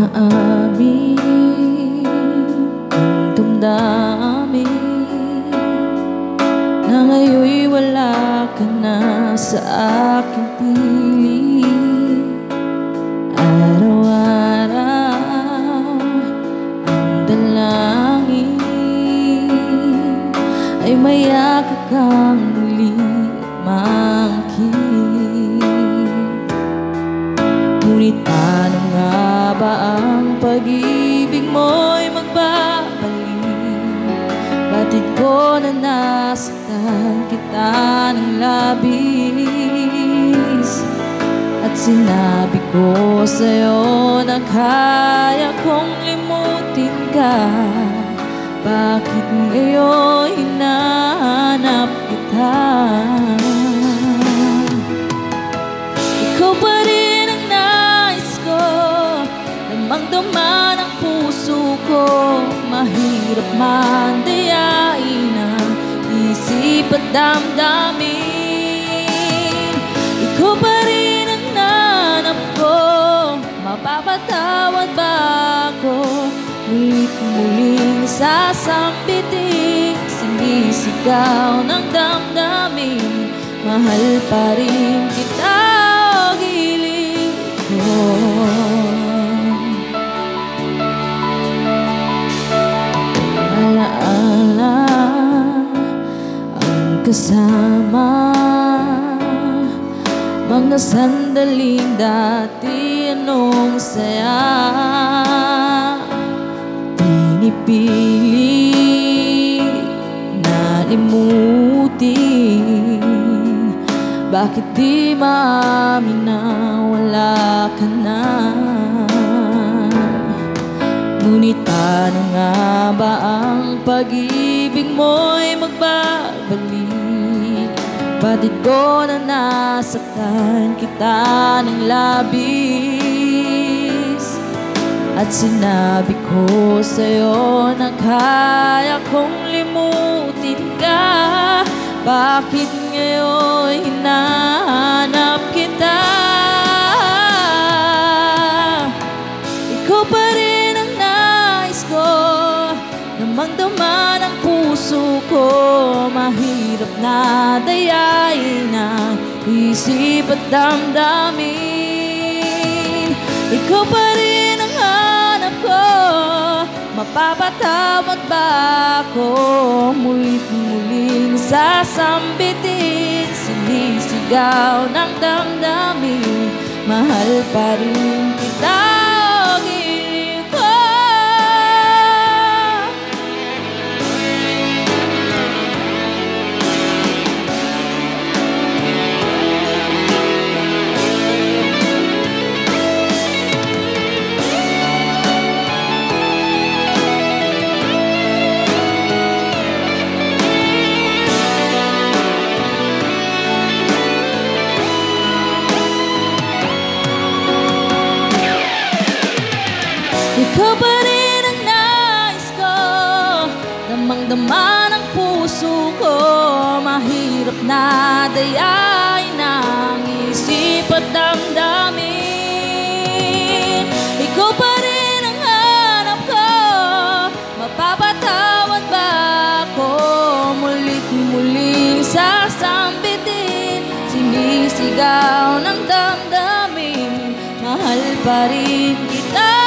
Inaamin ang damdamin na ngayon'y wala ka na sa aking piling. Araw-araw ang dalangin ay mayakap kang muli mangkin. Ngunit paano nga ba ang pag-ibig mo'y magbabalik? Batid ko na nasaktan kita ng labis, at sinabi ko sa'yo na kaya kong limutin ka. Bakit ngayon hinahanap kita? Ikaw pa rin ang nais ko, damang-dama ng puso ko. Mahirap man dayain ang isip at damdamin. Ikaw pa rin ang nanap ko, mapapatawad ba ako? Mulit-muling sasambiting, sinisigaw ng damdamin. Mahal pa rin kita, o gilig ko. Alaala ang kasama, mga sandaling dati anong saya. Pinipili na limutin, bakit di maamin na wala ka na? Ngunit paano nga ba ang pag-ibig mo'y magbabalik? Batid ko na nasaktan kita ng labis, at sinabi ko sa'yo na kaya kong limutin ka. Bakit ngayon hinahanap kita? Ikaw pa rin ang nais ko, damang-dama ng puso ko. Mahirap na dayain ang isip at damdamin. Ikaw pa rin ang hanap ko, mapapatawad ba ako? Mulit-muling sasambitin, sinisigaw ng damdamin. Mahal pa rin kita, o gilig ko. Ikaw pa rin ang nais ko, damang-dama ng puso ko. Mahirap na dayain ang isip at damdamin. Ikaw pa rin ang hanap ko, mapapatawad ba ako? Mulit-muling sasambitin, sinisigaw ng damdamin. Mahal pa rin kita.